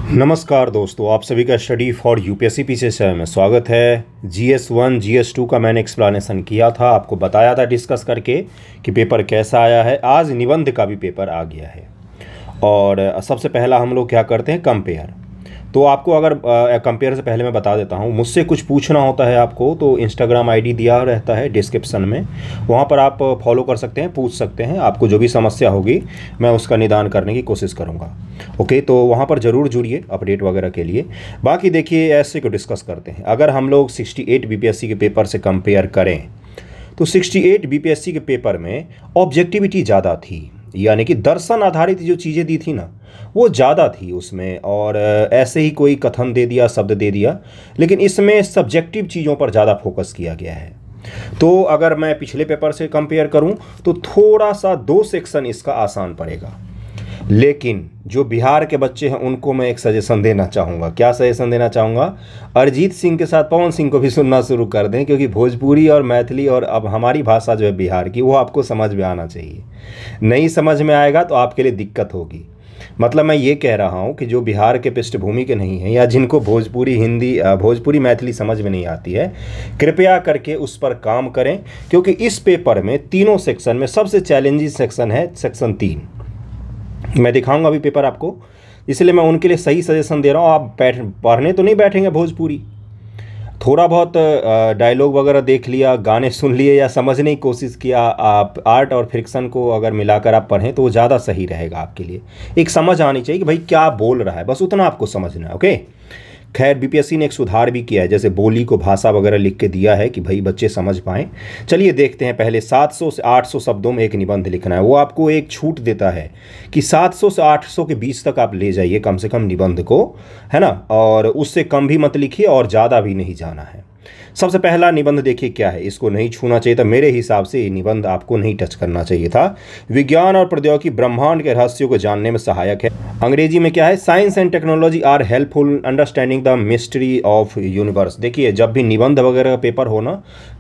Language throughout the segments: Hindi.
नमस्कार दोस्तों, आप सभी का स्टडी फॉर यूपीएससी पीछे से में स्वागत है। GS1 GS2 का मैंने एक्सप्लेनेशन किया था, आपको बताया था डिस्कस करके कि पेपर कैसा आया है। आज निबंध का भी पेपर आ गया है और सबसे पहला हम लोग क्या करते हैं, कंपेयर। तो आपको अगर कंपेयर से पहले मैं बता देता हूँ, मुझसे कुछ पूछना होता है आपको तो इंस्टाग्राम आईडी दिया रहता है डिस्क्रिप्शन में, वहाँ पर आप फॉलो कर सकते हैं, पूछ सकते हैं। आपको जो भी समस्या होगी मैं उसका निदान करने की कोशिश करूँगा। ओके, तो वहाँ पर ज़रूर जुड़िए अपडेट वगैरह के लिए। बाकी देखिए, ऐसे को डिस्कस करते हैं। अगर हम लोग 68 बीपीएससी के पेपर से कंपेयर करें तो 68 बीपीएससी के पेपर में ऑब्जेक्टिविटी ज़्यादा थी, यानी कि दर्शन आधारित जो चीज़ें दी थी ना वो ज़्यादा थी उसमें, और ऐसे ही कोई कथन दे दिया, शब्द दे दिया, लेकिन इसमें सब्जेक्टिव चीज़ों पर ज़्यादा फोकस किया गया है। तो अगर मैं पिछले पेपर से कंपेयर करूं तो थोड़ा सा 2 सेक्शन इसका आसान पड़ेगा। लेकिन जो बिहार के बच्चे हैं उनको मैं एक सजेशन देना चाहूँगा। क्या सजेशन देना चाहूँगा? अरिजीत सिंह के साथ पवन सिंह को भी सुनना शुरू कर दें, क्योंकि भोजपुरी और मैथिली और अब हमारी भाषा जो है बिहार की, वो आपको समझ में आना चाहिए। नहीं समझ में आएगा तो आपके लिए दिक्कत होगी। मतलब मैं ये कह रहा हूँ कि जो बिहार के पृष्ठभूमि के नहीं हैं या जिनको भोजपुरी मैथिली समझ में नहीं आती है, कृपया करके उस पर काम करें, क्योंकि इस पेपर में तीनों सेक्शन में सबसे चैलेंजिंग सेक्शन है सेक्शन 3। मैं दिखाऊंगा अभी पेपर आपको, इसलिए मैं उनके लिए सही सजेशन दे रहा हूँ। आप पढ़ने तो नहीं बैठेंगे भोजपुरी, थोड़ा बहुत डायलॉग वगैरह देख लिया, गाने सुन लिए या समझने की कोशिश किया, आप आर्ट और फिक्शन को अगर मिलाकर आप पढ़ें तो वो ज़्यादा सही रहेगा आपके लिए। एक समझ आनी चाहिए कि भाई क्या बोल रहा है, बस उतना आपको समझना है। ओके, खैर बीपीएससी ने एक सुधार भी किया है, जैसे बोली को भाषा वगैरह लिख के दिया है कि भाई बच्चे समझ पाएँ। चलिए देखते हैं। पहले 700 से 800 शब्दों में एक निबंध लिखना है। वो आपको एक छूट देता है कि 700 से 800 के बीच तक आप ले जाइए कम से कम निबंध को, है ना, और उससे कम भी मत लिखिए और ज़्यादा भी नहीं जाना है। सबसे पहला निबंध देखिए क्या है, इसको नहीं छूना चाहिए था। मेरे हिसाब से ये निबंध आपको नहीं टच करना चाहिए था। विज्ञान और प्रौद्योगिकी ब्रह्मांड के रहस्यों को जानने में सहायक है। अंग्रेजी में क्या है, science and technology are helpful understanding the mystery of universe. देखिए, जब भी निबंध वगैरह का पेपर हो ना,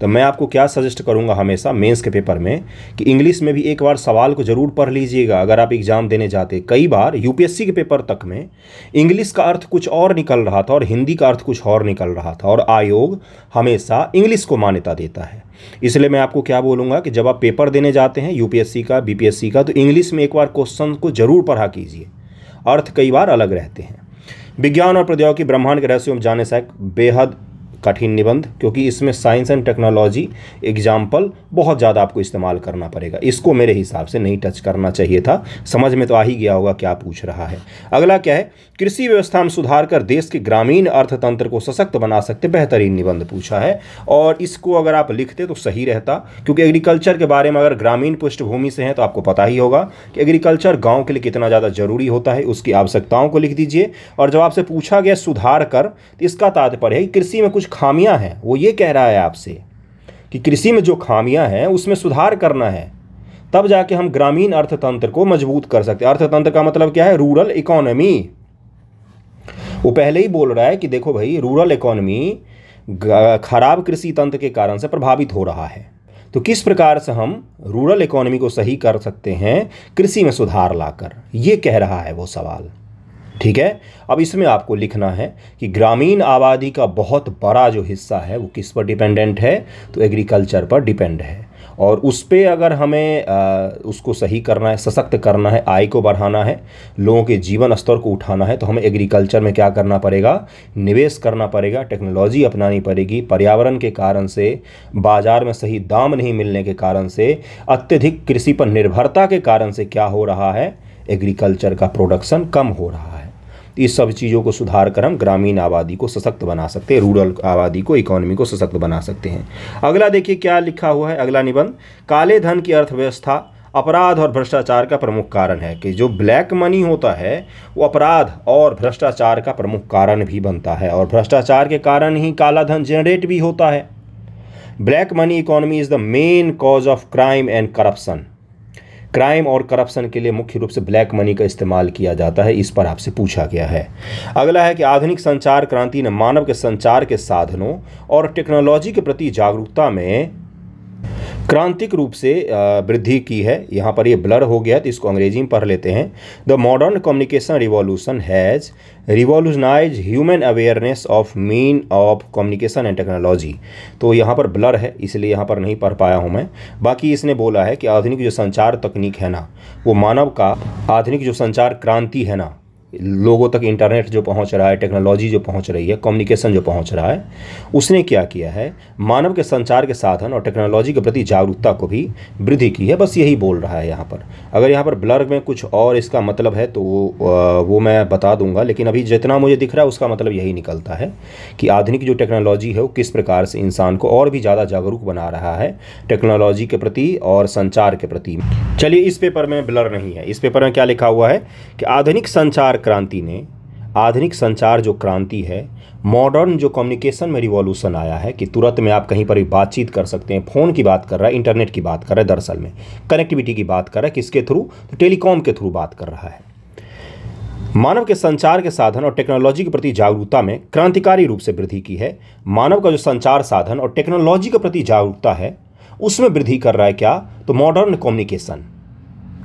तो मैं आपको क्या सजेस्ट करूंगा हमेशा मेंस के पेपर में कि इंग्लिश में भी एक बार सवाल को जरूर पढ़ लीजिएगा अगर आप एग्जाम देने जाते। कई बार यूपीएससी के पेपर तक में इंग्लिश का अर्थ कुछ और निकल रहा था और हिंदी का अर्थ कुछ और निकल रहा था, और आयोग हमेशा इंग्लिश को मान्यता देता है। इसलिए मैं आपको क्या बोलूंगा कि जब आप पेपर देने जाते हैं यूपीएससी का, बीपीएससी का, तो इंग्लिश में एक बार क्वेश्चन को जरूर पढ़ा कीजिए, अर्थ कई बार अलग रहते हैं। विज्ञान और प्रौद्योगिकी ब्रह्मांड के रहस्यों में जानने से बेहद कठिन निबंध, क्योंकि इसमें साइंस एंड टेक्नोलॉजी एग्जाम्पल बहुत ज़्यादा आपको इस्तेमाल करना पड़ेगा। इसको मेरे हिसाब से नहीं टच करना चाहिए था। समझ में तो आ ही गया होगा क्या पूछ रहा है। अगला क्या है, कृषि व्यवस्था में सुधार कर देश के ग्रामीण अर्थतंत्र को सशक्त बना सकते, बेहतरीन निबंध पूछा है। और इसको अगर आप लिखते तो सही रहता, क्योंकि एग्रीकल्चर के बारे में अगर ग्रामीण पृष्ठभूमि से हैं तो आपको पता ही होगा कि एग्रीकल्चर गाँव के लिए कितना ज़्यादा जरूरी होता है, उसकी आवश्यकताओं को लिख दीजिए। और जब आपसे पूछा गया सुधार कर, तो इसका तात्पर्य है कि कृषि में कुछ खामियां हैं, वो ये कह रहा है आपसे कि कृषि में जो खामियां हैं उसमें सुधार करना है, तब जाके हम ग्रामीण अर्थतंत्र को मजबूत कर सकते हैं। अर्थतंत्र का मतलब क्या है, रूरल इकोनॉमी। वो पहले ही बोल रहा है कि देखो भाई, रूरल इकोनॉमी खराब कृषि तंत्र के कारण से प्रभावित हो रहा है, तो किस प्रकार से हम रूरल इकोनॉमी को सही कर सकते हैं कृषि में सुधार लाकर, ये कह रहा है वो सवाल। ठीक है, अब इसमें आपको लिखना है कि ग्रामीण आबादी का बहुत बड़ा जो हिस्सा है वो किस पर डिपेंडेंट है, तो एग्रीकल्चर पर डिपेंड है। और उस पर अगर हमें उसको सही करना है, सशक्त करना है, आय को बढ़ाना है, लोगों के जीवन स्तर को उठाना है, तो हमें एग्रीकल्चर में क्या करना पड़ेगा, निवेश करना पड़ेगा, टेक्नोलॉजी अपनानी पड़ेगी। पर्यावरण के कारण से, बाजार में सही दाम नहीं मिलने के कारण से, अत्यधिक कृषि पर निर्भरता के कारण से क्या हो रहा है, एग्रीकल्चर का प्रोडक्शन कम हो रहा है। इस सब चीज़ों को सुधार कर हम ग्रामीण आबादी को सशक्त बना सकते हैं, रूरल आबादी को, इकोनॉमी को सशक्त बना सकते हैं। अगला देखिए क्या लिखा हुआ है, अगला निबंध, काले धन की अर्थव्यवस्था अपराध और भ्रष्टाचार का प्रमुख कारण है। कि जो ब्लैक मनी होता है वो अपराध और भ्रष्टाचार का प्रमुख कारण भी बनता है, और भ्रष्टाचार के कारण ही काला धन जनरेट भी होता है। Black money economy is the main cause of crime and corruption. Crime और करप्शन के लिए मुख्य रूप से ब्लैक मनी का इस्तेमाल किया जाता है, इस पर आपसे पूछा गया है। अगला है कि आधुनिक संचार क्रांति ने मानव के संचार के साधनों और टेक्नोलॉजी के प्रति जागरूकता में क्रांतिक रूप से वृद्धि की है। यहाँ पर ये ब्लर हो गया तो इसको अंग्रेजी में पढ़ लेते हैं। The modern communication revolution has revolutionise human awareness of mean of communication and technology. तो यहाँ पर ब्लर है इसलिए यहाँ पर नहीं पढ़ पाया हूँ मैं। बाकी इसने बोला है कि आधुनिक जो संचार तकनीक है ना, वो मानव का आधुनिक जो संचार क्रांति है ना, लोगों तक इंटरनेट जो पहुंच रहा है, टेक्नोलॉजी जो पहुंच रही है, कम्युनिकेशन जो पहुंच रहा है, उसने क्या किया है, मानव के संचार के साधन और टेक्नोलॉजी के प्रति जागरूकता को भी वृद्धि की है। बस यही बोल रहा है यहाँ पर। अगर यहाँ पर ब्लर में कुछ और इसका मतलब है तो वो मैं बता दूंगा, लेकिन अभी जितना मुझे दिख रहा है उसका मतलब यही निकलता है कि आधुनिक जो टेक्नोलॉजी है वो किस प्रकार से इंसान को और भी ज़्यादा जागरूक बना रहा है टेक्नोलॉजी के प्रति और संचार के प्रति। चलिए, इस पेपर में ब्लर नहीं है। इस पेपर में क्या लिखा हुआ है कि आधुनिक संचार क्रांति ने, आधुनिक संचार जो क्रांति है, मॉडर्न जो कम्युनिकेशन में रिवॉल्यूशन आया है कि तुरंत में आप कहीं पर भी बातचीत कर सकते हैं। फ़ोन की बात कर रहा है, इंटरनेट की बात कर रहा है, दरअसल में कनेक्टिविटी की बात कर रहा है। किसके थ्रू? तो टेलीकॉम के थ्रू बात कर रहा है। मानव के संचार के साधन और टेक्नोलॉजी के प्रति जागरूकता में क्रांतिकारी रूप से वृद्धि की है। मानव का जो संचार साधन और टेक्नोलॉजी के प्रति जागरूकता है उसमें वृद्धि कर रहा है क्या? तो मॉडर्न कम्युनिकेशन।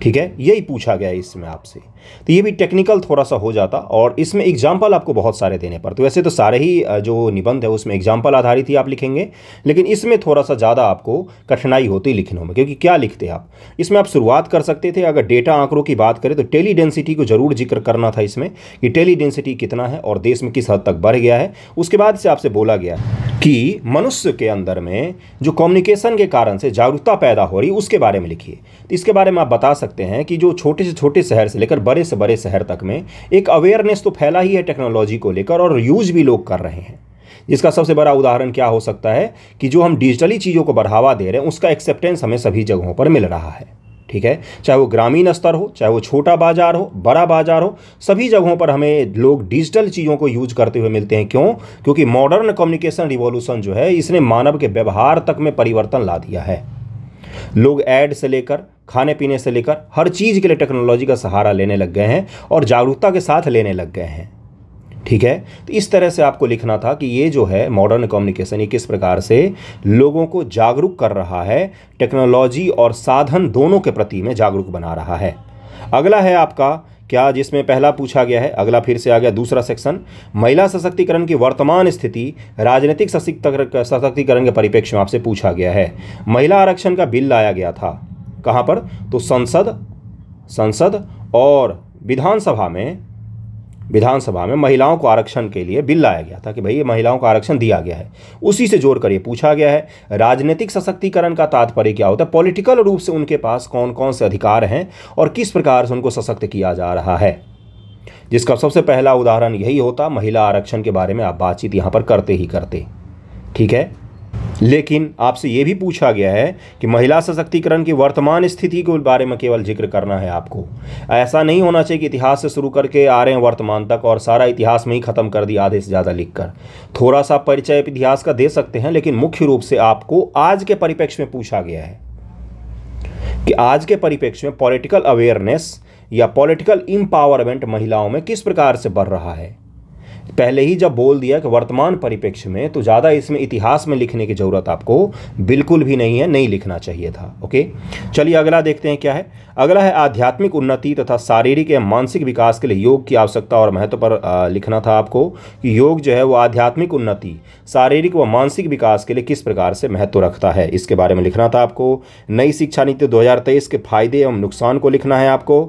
ठीक है, यही पूछा गया है इसमें आपसे। तो ये भी टेक्निकल थोड़ा सा हो जाता और इसमें एग्जाम्पल आपको बहुत सारे देने पड़ते। वैसे तो सारे ही जो निबंध है उसमें एग्जाम्पल आधारित ही आप लिखेंगे, लेकिन इसमें थोड़ा सा ज़्यादा आपको कठिनाई होती लिखने में। क्योंकि क्या लिखते आप इसमें? आप शुरुआत कर सकते थे, अगर डेटा आंकड़ों की बात करें तो टेली डेंसिटी को जरूर जिक्र करना था इसमें कि टेली डेंसिटी कितना है और देश में किस हद तक बढ़ गया है। उसके बाद से आपसे बोला गया कि मनुष्य के अंदर में जो कम्युनिकेशन के कारण से जागरूकता पैदा हो रही उसके बारे में लिखिए। तो इसके बारे में आप बता सकते हैं कि जो छोटे से छोटे शहर से लेकर बड़े से बड़े शहर तक में एक अवेयरनेस तो फैला ही है टेक्नोलॉजी को लेकर और यूज भी लोग कर रहे हैं। जिसका सबसे बड़ा उदाहरण क्या हो सकता है कि जो हम डिजिटली चीज़ों को बढ़ावा दे रहे हैं उसका एक्सेप्टेंस हमें सभी जगहों पर मिल रहा है। ठीक है, चाहे वो ग्रामीण स्तर हो, चाहे वो छोटा बाजार हो, बड़ा बाजार हो, सभी जगहों पर हमें लोग डिजिटल चीज़ों को यूज करते हुए मिलते हैं। क्यों? क्योंकि मॉडर्न कम्युनिकेशन रिवॉल्यूशन जो है इसने मानव के व्यवहार तक में परिवर्तन ला दिया है। लोग ऐड से लेकर खाने पीने से लेकर हर चीज़ के लिए टेक्नोलॉजी का सहारा लेने लग गए हैं और जागरूकता के साथ लेने लग गए हैं। ठीक है, तो इस तरह से आपको लिखना था कि ये जो है मॉडर्न कम्युनिकेशन ये किस प्रकार से लोगों को जागरूक कर रहा है, टेक्नोलॉजी और साधन दोनों के प्रति में जागरूक बना रहा है। अगला है आपका क्या, जिसमें पहला पूछा गया है, अगला फिर से आ गया दूसरा सेक्शन, महिला सशक्तिकरण की वर्तमान स्थिति राजनीतिक सशक्तिकरण के परिप्रेक्ष्य में आपसे पूछा गया है। महिला आरक्षण का बिल लाया गया था कहाँ पर? तो संसद और विधानसभा में महिलाओं को आरक्षण के लिए बिल लाया गया था कि भाई ये महिलाओं को आरक्षण दिया गया है। उसी से जोड़ कर ये पूछा गया है राजनीतिक सशक्तिकरण का तात्पर्य क्या होता है, पॉलिटिकल रूप से उनके पास कौन कौन से अधिकार हैं और किस प्रकार से उनको सशक्त किया जा रहा है। जिसका सबसे पहला उदाहरण यही होता, महिला आरक्षण के बारे में आप बातचीत यहाँ पर करते ही करते। ठीक है, लेकिन आपसे ये भी पूछा गया है कि महिला सशक्तिकरण की वर्तमान स्थिति के बारे में केवल जिक्र करना है आपको। ऐसा नहीं होना चाहिए कि इतिहास से शुरू करके आ रहे हैं वर्तमान तक और सारा इतिहास में ही ख़त्म कर दिया आधे से ज़्यादा लिखकर। थोड़ा सा परिचय इतिहास का दे सकते हैं, लेकिन मुख्य रूप से आपको आज के परिप्रेक्ष्य में पूछा गया है कि आज के परिप्रेक्ष्य में पॉलिटिकल अवेयरनेस या पॉलिटिकल एम्पावरमेंट महिलाओं में किस प्रकार से बढ़ रहा है। पहले ही जब बोल दिया कि वर्तमान परिप्रेक्ष्य में, तो ज़्यादा इसमें इतिहास में लिखने की ज़रूरत आपको बिल्कुल भी नहीं है, नहीं लिखना चाहिए था। ओके, चलिए अगला देखते हैं क्या है। अगला है आध्यात्मिक उन्नति तथा शारीरिक एवं मानसिक विकास के लिए योग की आवश्यकता और महत्व पर लिखना था आपको कि योग जो है वो आध्यात्मिक उन्नति, शारीरिक व मानसिक विकास के लिए किस प्रकार से महत्व रखता है, इसके बारे में लिखना था आपको। नई शिक्षा नीति 2023 के फायदे एवं नुकसान को लिखना है आपको।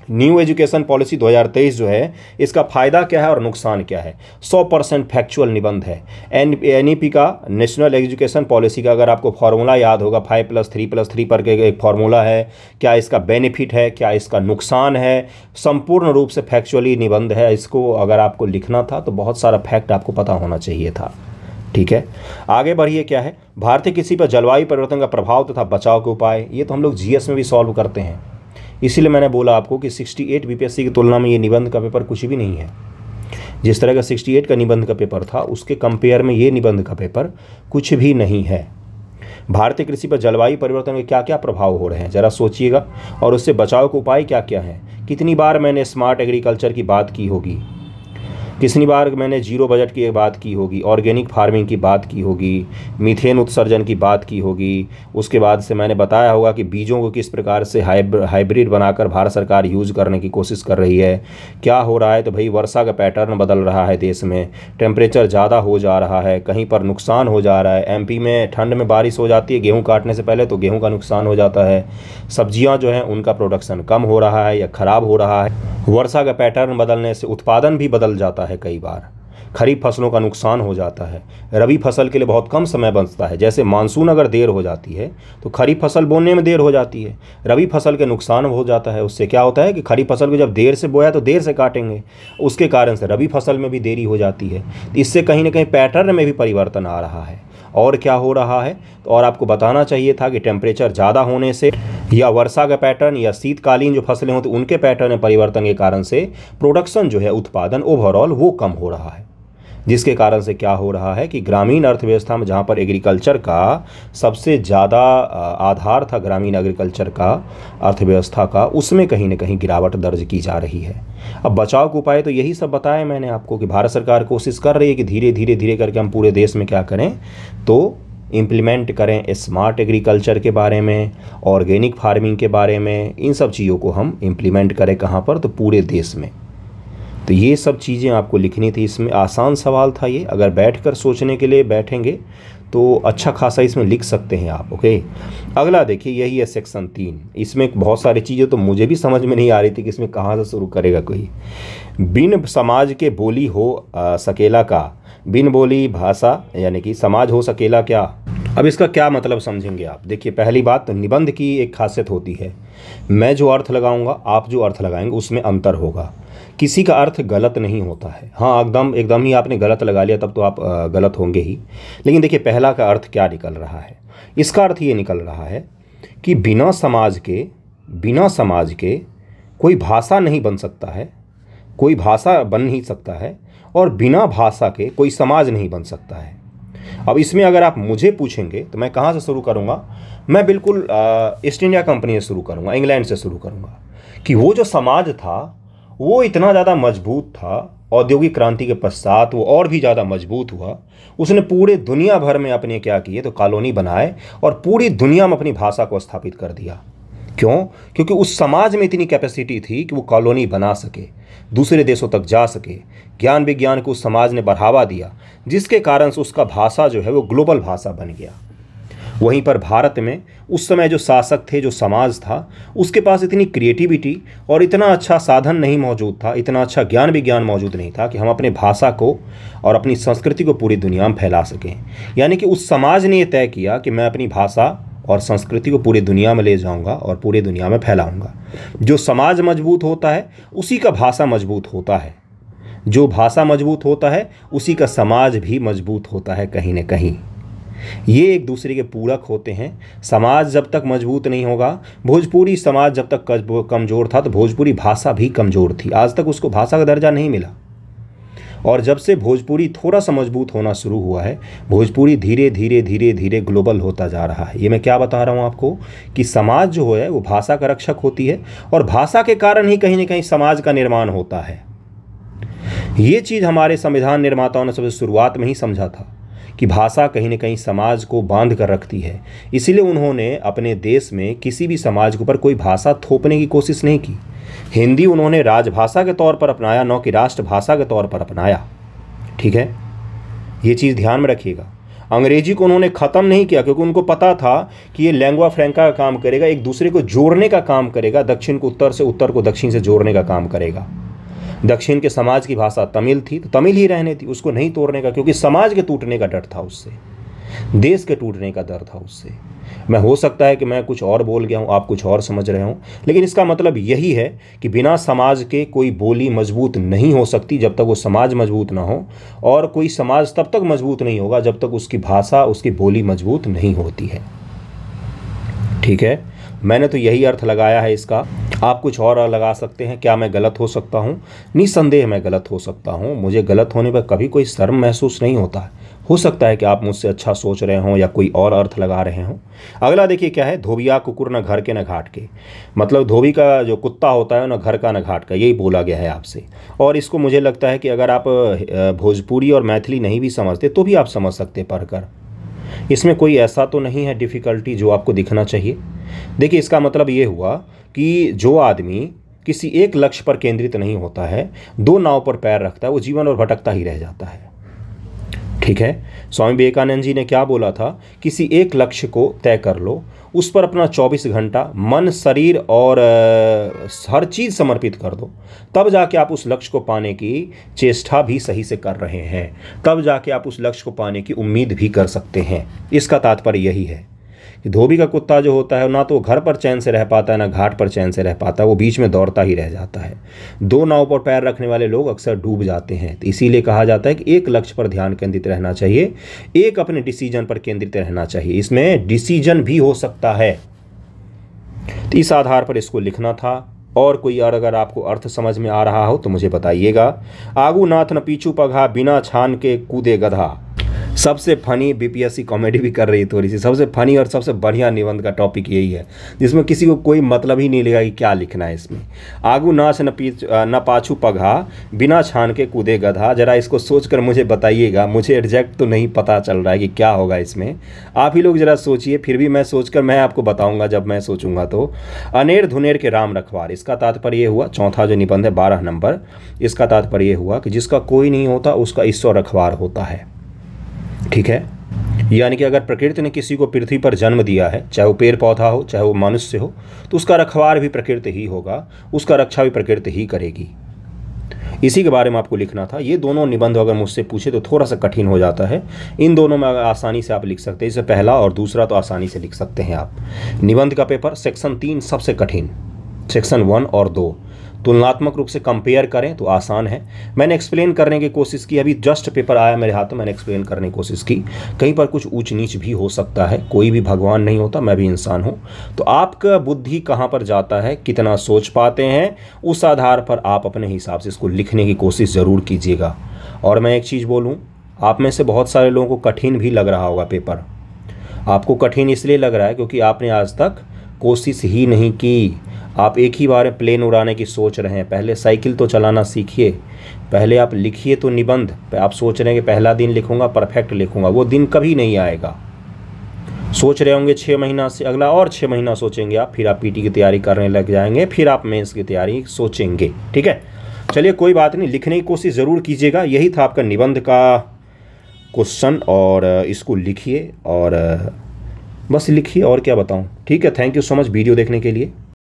न्यू एजुकेशन पॉलिसी 2023 जो है इसका फ़ायदा क्या है और नुकसान क्या है। 100% फैक्चुअल निबंध है। NEP का, नेशनल एजुकेशन पॉलिसी का, अगर आपको फार्मूला याद होगा 5+3+3 पर के एक फार्मूला है, क्या इसका बेनिफिट है, क्या इसका नुकसान है, संपूर्ण रूप से फैक्चुअली निबंध है। इसको अगर आपको लिखना था तो बहुत सारा फैक्ट आपको पता होना चाहिए था। ठीक है, आगे बढ़िए। क्या है भारतीय कृषि पर जलवायु परिवर्तन का प्रभाव तथा बचाव के उपाय। ये तो हम लोग GS में भी सॉल्व करते हैं, इसीलिए मैंने बोला आपको कि 68 BPSC की तुलना में ये निबंध का पेपर कुछ भी नहीं है। जिस तरह का 68 का निबंध का पेपर था उसके कंपेयर में ये निबंध का पेपर कुछ भी नहीं है। भारतीय कृषि पर जलवायु परिवर्तन के क्या क्या प्रभाव हो रहे हैं ज़रा सोचिएगा, और उससे बचाव के उपाय क्या क्या हैं। कितनी बार मैंने स्मार्ट एग्रीकल्चर की बात की होगी। कितनी बार मैंने जीरो बजट की बात की होगी, ऑर्गेनिक फार्मिंग की बात की होगी, मीथेन उत्सर्जन की बात की होगी। उसके बाद से मैंने बताया होगा कि बीजों को किस प्रकार से हाइब्रिड बनाकर भारत सरकार यूज़ करने की कोशिश कर रही है। क्या हो रहा है, तो भाई वर्षा का पैटर्न बदल रहा है, देश में टेम्परेचर ज़्यादा हो जा रहा है, कहीं पर नुकसान हो जा रहा है। एमपी में ठंड में बारिश हो जाती है गेहूँ काटने से पहले, तो गेहूँ का नुकसान हो जाता है। सब्जियाँ जो हैं उनका प्रोडक्शन कम हो रहा है या ख़राब हो रहा है। वर्षा का पैटर्न बदलने से उत्पादन भी बदल जाता है, कई बार खरीफ फसलों का नुकसान हो जाता है। रबी फसल के लिए बहुत कम समय बचता है, जैसे मानसून अगर देर हो जाती है तो खरीफ फसल बोने में देर हो जाती है, रबी फसल के नुकसान हो जाता है। उससे क्या होता है कि खरीफ फसल को जब देर से बोया तो देर से काटेंगे, उसके कारण से रबी फसल में भी देरी हो जाती है। इससे कहीं ना कहीं पैटर्न में भी परिवर्तन आ रहा है। और क्या हो रहा है, तो और आपको बताना चाहिए था कि टेम्परेचर ज़्यादा होने से या वर्षा का पैटर्न या शीतकालीन जो फसलें होती उनके पैटर्न में परिवर्तन के कारण से प्रोडक्शन जो है, उत्पादन ओवरऑल वो कम हो रहा है। जिसके कारण से क्या हो रहा है कि ग्रामीण अर्थव्यवस्था में, जहाँ पर एग्रीकल्चर का सबसे ज़्यादा आधार था, ग्रामीण एग्रीकल्चर का अर्थव्यवस्था का, उसमें कहीं ना कहीं गिरावट दर्ज की जा रही है। अब बचाव के उपाय तो यही सब बताया मैंने आपको कि भारत सरकार कोशिश कर रही है कि धीरे धीरे धीरे करके हम पूरे देश में क्या करें, तो इम्प्लीमेंट करें स्मार्ट एग्रीकल्चर के बारे में, ऑर्गेनिक फार्मिंग के बारे में। इन सब चीज़ों को हम इम्प्लीमेंट करें कहाँ पर, तो पूरे देश में। तो ये सब चीज़ें आपको लिखनी थी। इसमें आसान सवाल था ये, अगर बैठकर सोचने के लिए बैठेंगे तो अच्छा खासा इसमें लिख सकते हैं आप। ओके, अगला देखिए, यही है सेक्शन 3। इसमें बहुत सारी चीज़ें तो मुझे भी समझ में नहीं आ रही थी कि इसमें कहाँ से शुरू करेगा कोई। बिन समाज के बोली हो सकेला का, बिन बोली भाषा यानी कि समाज हो सकेला क्या। अब इसका क्या मतलब समझेंगे आप। देखिए, पहली बात तो निबंध की एक खासियत होती है, मैं जो अर्थ लगाऊंगा, आप जो अर्थ लगाएंगे, उसमें अंतर होगा। किसी का अर्थ गलत नहीं होता है। हाँ, एकदम ही आपने गलत लगा लिया तब तो आप गलत होंगे ही। लेकिन देखिए, पहला का अर्थ क्या निकल रहा है। इसका अर्थ ये निकल रहा है कि बिना समाज के कोई भाषा नहीं बन सकता है, कोई भाषा बन नहीं सकता है, और बिना भाषा के कोई समाज नहीं बन सकता है। अब इसमें अगर आप मुझे पूछेंगे तो मैं कहाँ से शुरू करूँगा, मैं बिल्कुल ईस्ट इंडिया कंपनी से शुरू करूँगा, इंग्लैंड से शुरू करूँगा कि वो जो समाज था वो इतना ज़्यादा मजबूत था, औद्योगिक क्रांति के पश्चात वो और भी ज़्यादा मजबूत हुआ। उसने पूरे दुनिया भर में अपने क्या किए, तो कॉलोनी बनाए और पूरी दुनिया में अपनी भाषा को स्थापित कर दिया। क्यों? क्योंकि उस समाज में इतनी कैपेसिटी थी कि वो कॉलोनी बना सके, दूसरे देशों तक जा सके। ज्ञान विज्ञान को उस समाज ने बढ़ावा दिया, जिसके कारण से उसका भाषा जो है वो ग्लोबल भाषा बन गया। वहीं पर भारत में उस समय जो शासक थे, जो समाज था, उसके पास इतनी क्रिएटिविटी और इतना अच्छा साधन नहीं मौजूद था, इतना अच्छा ज्ञान विज्ञान मौजूद नहीं था कि हम अपने भाषा को और अपनी संस्कृति को पूरी दुनिया में फैला सकें। यानी कि उस समाज ने ये तय किया कि मैं अपनी भाषा और संस्कृति को पूरी दुनिया में ले जाऊंगा और पूरी दुनिया में फैलाऊंगा। जो समाज मजबूत होता है उसी का भाषा मजबूत होता है, जो भाषा मजबूत होता है उसी का समाज भी मजबूत होता है कहीं न कहीं। ये एक दूसरे के पूरक होते हैं। समाज जब तक मजबूत नहीं होगा, भोजपुरी समाज जब तक कमज़ोर था तो भोजपुरी भाषा भी कमज़ोर थी, आज तक उसको भाषा का दर्जा नहीं मिला। और जब से भोजपुरी थोड़ा सा मजबूत होना शुरू हुआ है, भोजपुरी धीरे धीरे धीरे धीरे ग्लोबल होता जा रहा है। ये मैं क्या बता रहा हूँ आपको कि समाज जो है वो भाषा का रक्षक होती है, और भाषा के कारण ही कहीं ना कहीं समाज का निर्माण होता है। ये चीज़ हमारे संविधान निर्माताओं ने सबसे शुरुआत में ही समझा था कि भाषा कहीं न कहीं समाज को बांध कर रखती है। इसीलिए उन्होंने अपने देश में किसी भी समाज के ऊपर कोई भाषा थोपने की कोशिश नहीं की। हिंदी उन्होंने राजभाषा के तौर पर अपनाया, न कि राष्ट्रभाषा के तौर पर अपनाया। ठीक है, ये चीज़ ध्यान में रखिएगा। अंग्रेजी को उन्होंने ख़त्म नहीं किया, क्योंकि उनको पता था कि ये लैंग्वा फ्रैंका का काम करेगा, एक दूसरे को जोड़ने का काम करेगा, दक्षिण को उत्तर से, उत्तर को दक्षिण से जोड़ने का काम करेगा। दक्षिण के समाज की भाषा तमिल थी तो तमिल ही रहने थी, उसको नहीं तोड़ने का, क्योंकि समाज के टूटने का डर था उससे, देश के टूटने का डर था उससे। मैं हो सकता है कि मैं कुछ और बोल गया हूँ, आप कुछ और समझ रहे हो, लेकिन इसका मतलब यही है कि बिना समाज के कोई बोली मजबूत नहीं हो सकती जब तक वो समाज मजबूत ना हो, और कोई समाज तब तक मजबूत नहीं होगा जब तक उसकी भाषा, उसकी बोली मजबूत नहीं होती है। ठीक है, मैंने तो यही अर्थ लगाया है इसका। आप कुछ और लगा सकते हैं। क्या मैं गलत हो सकता हूँ? निस्संदेह मैं गलत हो सकता हूँ। मुझे गलत होने पर कभी कोई शर्म महसूस नहीं होता है। हो सकता है कि आप मुझसे अच्छा सोच रहे हों या कोई और अर्थ लगा रहे हों। अगला देखिए क्या है, धोबिया कुकुर न घर के न घाट के। मतलब धोबी का जो कुत्ता होता है न घर का न घाट का, यही बोला गया है आपसे। और इसको मुझे लगता है कि अगर आप भोजपुरी और मैथिली नहीं भी समझते तो भी आप समझ सकते पढ़कर। इसमें कोई ऐसा तो नहीं है डिफ़िकल्टी जो आपको दिखना चाहिए। देखिए इसका मतलब ये हुआ कि जो आदमी किसी एक लक्ष्य पर केंद्रित नहीं होता है, दो नाव पर पैर रखता है, वो जीवन और भटकता ही रह जाता है। ठीक है, स्वामी विवेकानंद जी ने क्या बोला था, किसी एक लक्ष्य को तय कर लो, उस पर अपना 24 घंटा मन शरीर और हर चीज़ समर्पित कर दो, तब जाके आप उस लक्ष्य को पाने की चेष्टा भी सही से कर रहे हैं, तब जाके आप उस लक्ष्य को पाने की उम्मीद भी कर सकते हैं। इसका तात्पर्य यही है कि धोबी का कुत्ता जो होता है ना तो घर पर चैन से रह पाता है ना घाट पर चैन से रह पाता है, वो बीच में दौड़ता ही रह जाता है। दो नाव पर पैर रखने वाले लोग अक्सर डूब जाते हैं। तो इसीलिए कहा जाता है कि एक लक्ष्य पर ध्यान केंद्रित रहना चाहिए, एक अपने डिसीजन पर केंद्रित रहना चाहिए। इसमें डिसीजन भी हो सकता है। तो इस आधार पर इसको लिखना था। और कोई अगर आपको अर्थ समझ में आ रहा हो तो मुझे बताइएगा। आगू नाथ न पीछू पघा, बिना छान के कूदे गधा। सबसे फनी बीपीएससी कॉमेडी भी कर रही है थोड़ी सी। सबसे फनी और सबसे बढ़िया निबंध का टॉपिक यही है जिसमें किसी को कोई मतलब ही नहीं लगा कि क्या लिखना है इसमें। आगू नाच न पाछू पघा, बिना छान के कूदे गधा। जरा इसको सोचकर मुझे बताइएगा। मुझे एग्जैक्ट तो नहीं पता चल रहा है कि क्या होगा इसमें, आप ही लोग जरा सोचिए। फिर भी मैं सोचकर मैं आपको बताऊंगा जब मैं सोचूंगा तो। अनेर धुनेर के राम रखवार, इसका तात्पर्य ये हुआ, चौथा जो निबंध है 12 नंबर, इसका तात्पर्य ये हुआ कि जिसका कोई नहीं होता उसका ईश्वर रखवार होता है। ठीक है, यानी कि अगर प्रकृति ने किसी को पृथ्वी पर जन्म दिया है, चाहे वो पेड़ पौधा हो चाहे वो मनुष्य हो, तो उसका रखवार भी प्रकृति ही होगा, उसका रक्षा भी प्रकृति ही करेगी। इसी के बारे में आपको लिखना था। ये दोनों निबंध अगर मुझसे पूछे तो थोड़ा सा कठिन हो जाता है। इन दोनों में आसानी से आप लिख सकते हैं। इससे पहला और दूसरा तो आसानी से लिख सकते हैं आप। निबंध का पेपर सेक्शन 3 सबसे कठिन, सेक्शन 1 और 2 तुलनात्मक रूप से कंपेयर करें तो आसान है। मैंने एक्सप्लेन करने की कोशिश की, अभी जस्ट पेपर आया मेरे हाथ में, मैंने एक्सप्लेन करने की कोशिश की। कहीं पर कुछ ऊंच नीच भी हो सकता है, कोई भी भगवान नहीं होता, मैं भी इंसान हूं। तो आपका बुद्धि कहां पर जाता है, कितना सोच पाते हैं, उस आधार पर आप अपने हिसाब से इसको लिखने की कोशिश ज़रूर कीजिएगा। और मैं एक चीज़ बोलूँ, आप में से बहुत सारे लोगों को कठिन भी लग रहा होगा पेपर। आपको कठिन इसलिए लग रहा है क्योंकि आपने आज तक कोशिश ही नहीं की। आप एक ही बार प्लेन उड़ाने की सोच रहे हैं। पहले साइकिल तो चलाना सीखिए, पहले आप लिखिए तो निबंध। आप सोच रहे हैं कि पहला दिन लिखूंगा परफेक्ट लिखूंगा, वो दिन कभी नहीं आएगा। सोच रहे होंगे 6 महीना से, अगला और 6 महीना सोचेंगे आप, फिर आप पीटी की तैयारी करने लग जाएंगे, फिर आप मेंस की तैयारी सोचेंगे। ठीक है, चलिए कोई बात नहीं, लिखने की कोशिश ज़रूर कीजिएगा। यही था आपका निबंध का क्वेश्चन, और इसको लिखिए और बस लिखिए, और क्या बताऊँ। ठीक है, thank you so much video देखने के लिए।